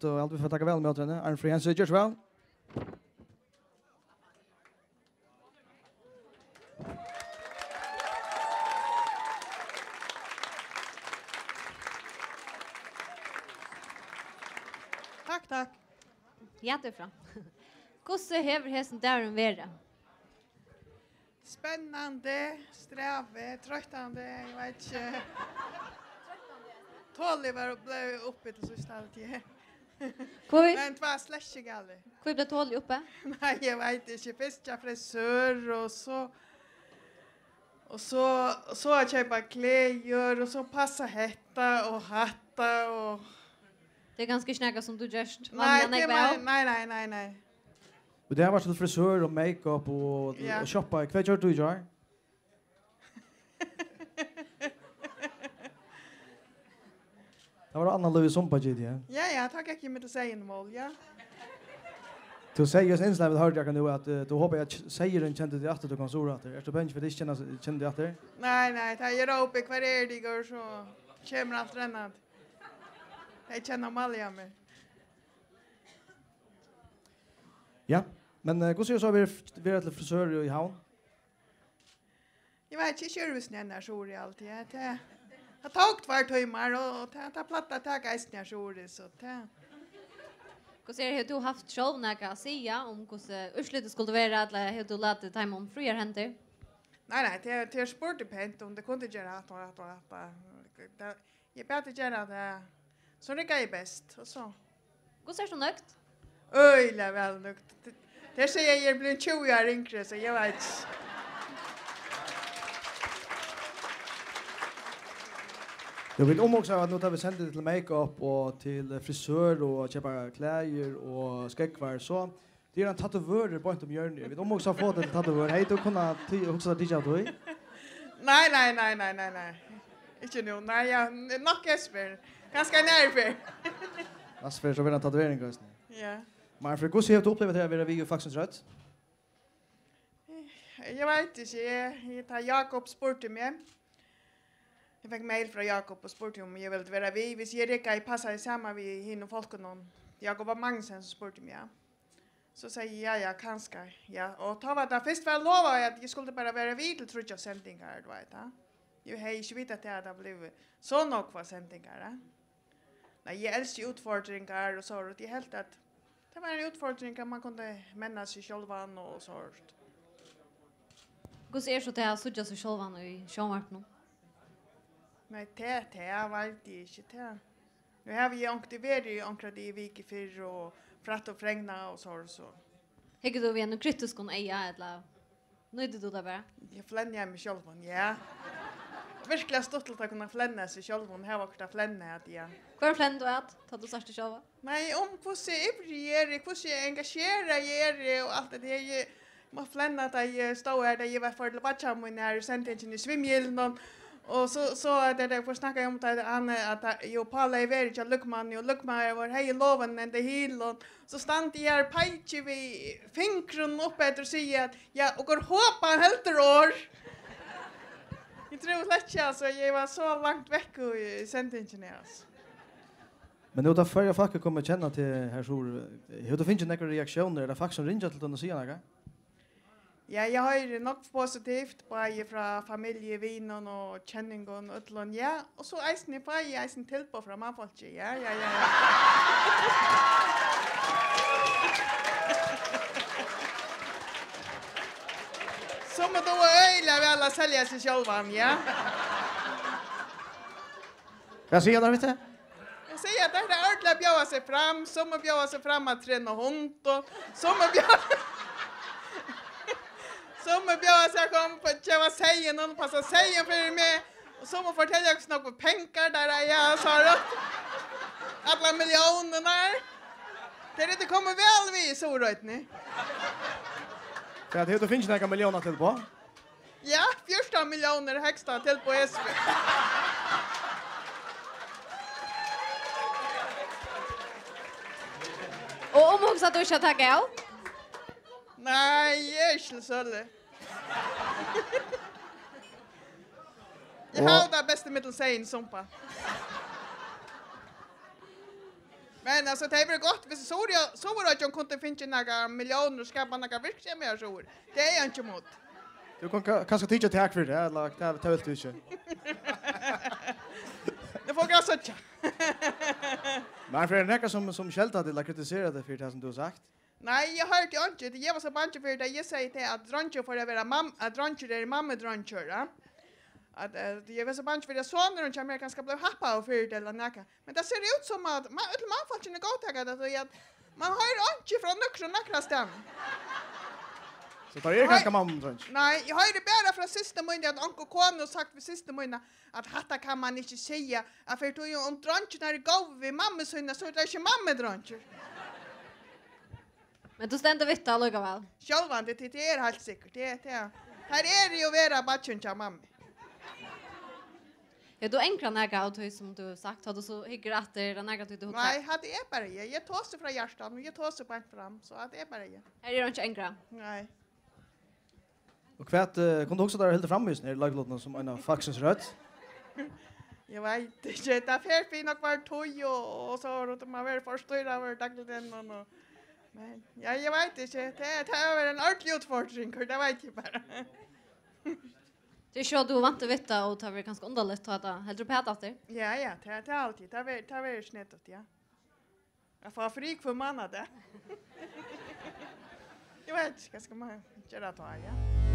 och allt vi får tacka väl med henne. Arne Fri Hansen, görs väl. Tack. Jättebra. Gosse hever hesten dären vere. Spännande, sträve, tröttande, jag vet inte. Tålig var blev uppe till sista alltid. Men det var släsch galet. Hvor ble tålig uppe? Nej, jag vet inte. Först jag frisör och så att köpa kläder och så passa hetta och hatta och Det är ganska snägga som du just. Nej. Och det har varit till frisör och makeup och shoppa. Vad gör du gör? Det var Anna Louise som på GD. Ja, tack jag med att säga en mål, ja. Du säger ju inslaget hörde jag nu att du hoppas att säger den kände det att du kan sora att det. Är du bench för det kände det att det? Nej, ta jag uppe kvar det går så kommer allt rennat. Jag känner Malja med. Ja, men hur ser så vi till frisör i havn? Jag vet inte servicen när så är alltid. Jag tog 2 timmar och ta platta ta geistna så så ta. Hur ser det du haft själv några säga om hur urslutet skulle vara eller hur du lät time om frier händer? Nej, det är sportepent om det kunde göra att. Jag bättre göra det. Så det går bäst och så. Hur ser du nökt? Öjla väl nökt. Det säger jag blir 20 år yngre så jag vet. Jag vill också att nu tar vi sänder till makeup och till frisör och köpa kläder och skäggvar så. Det är en tatuerare på om hjörnet. Jag vill också få det tatuerare. Hej, du kunna också DJ då? Nej. Inte nu. Nej, jag nog Esper. Ganska nervös. Asper så vill en tatuering just nu. Ja. Men för hur ser du upplevt det här vi faktiskt rätt? Jag vet inte. Jag tar Jakob sport till mig. Jag fick mail från Jakob och spurte om jag ville vara vi. Hvis jag räcker passar samman vid hin och folk och någon. Jakob var Magnsen som spurte mig. Ja. Så säger jag kanske. Ja. Och ta var det först var lova att jag skulle bara vara vid till trutja sändningar. Du vet. Jag har inte vet att det hade blivit så nog för sändningar. Nej, jag älskar utfordringar och så. Det är helt att det var en utfordring att man kunde männa sig själva och så. Hur ser så det här så just själva i showmart nu? Nej, det var det inte det. Nu har vi aktiverat i veckan för och fratt och frängna och så. Hur du vet nu kritisk kon eja eller nöjde du det bara? Jag flänner mig själv, ja. Verkligen stolt att kunna flänna sig själv och ha varit att flänna att ja. Kvar flänn du att ta du starta själva? Nej, om hur jag engagerar och allt det är man flänna att jag står här där jag var för vatcham när sentingen i svimmjällen och så det får snacka om att ju Paula är väldigt Luckman var hej loven and the heel så stand jag page vi fingren upp efter sig att ja och hoppa helt år. Jag tror lätt så jag var så långt veck i sentingenas. Men nu då förra facket kommer känna till här så hur det finns ju några reaktioner där fack som ringer till den och säger något. Ja, jag har nog positivt både från familje, vänner och känningon och utlån. Ja, och så eisen på eisen till på från Mafalchi. Ja. Som då öjla väl att sälja sig själva, ja. Jag säger det vet Jag säger att det är ordentligt bjöa sig fram, som bjöa sig fram att träna hund och som bjöd sig kom på tjäva sägen någon passa sägen för mig och så må fortälja också något pengar där jag sa det alla miljonerna det är inte kommer väl vi så rätt ni. Ja, det finns några miljoner till på. Ja, 14 miljoner högsta till på SV. Och om också att du ska ta av? Nej, jag är inte så det. Jag har det bästa mitt att säga en sumpa. Men alltså det är väl gott hvis så var det jag kunde finna några miljoner och skapa några verksamheter så. Det är jag inte emot. Du kan kanske tycka tack för det, eller det har väl du inte. Det får jag säga. Men för en räcka som skälta till att kritisera det för det som du har sagt. Nej, jag hörde inte. Det var så banche för det jag säger till att droncher får vara att droncher är mamma droncher, ja. Att jag var så banche för det sonen och jag kanske bli happa och för det eller näka. Men det ser ut som att man får inte godta det att man har inte från några stam. Så tar det ganska mamma tror jag. Nej, jag har det bara från sista månaden att onkel kom och sagt för sista månaden att hatta kan man inte säga att för då om droncher när det går vid mamma så är det inte mamma droncher. Men du ständer vitt alltså väl. Självan det är helt säkert. Det. Här är det ju vara batchen till mamma. Ja, du enkla näga av det som du har sagt. Har du så hyggligt att det är näga du har Nej, sagt? hade är bara jag. Jag tar sig från hjärtan och jag tar sig på fram så att det är bara jag. Är det inte enkla? Nej. Och kvart kunde också där helt framme just när laglåten som en av faxens rött. Jag vet inte. Det är för fint och var toj och så och man var förstörd över dagligen och men jag vet inte. Det är en ordentlig utfordring, det vet jag bara. Det är så du vant att veta och det var ganska underligt att det helt uppätat det. Ja, det är alltid. Det är snettet, ja. Jag får frik för manna det. Jag vet, vad ska man göra då, ja.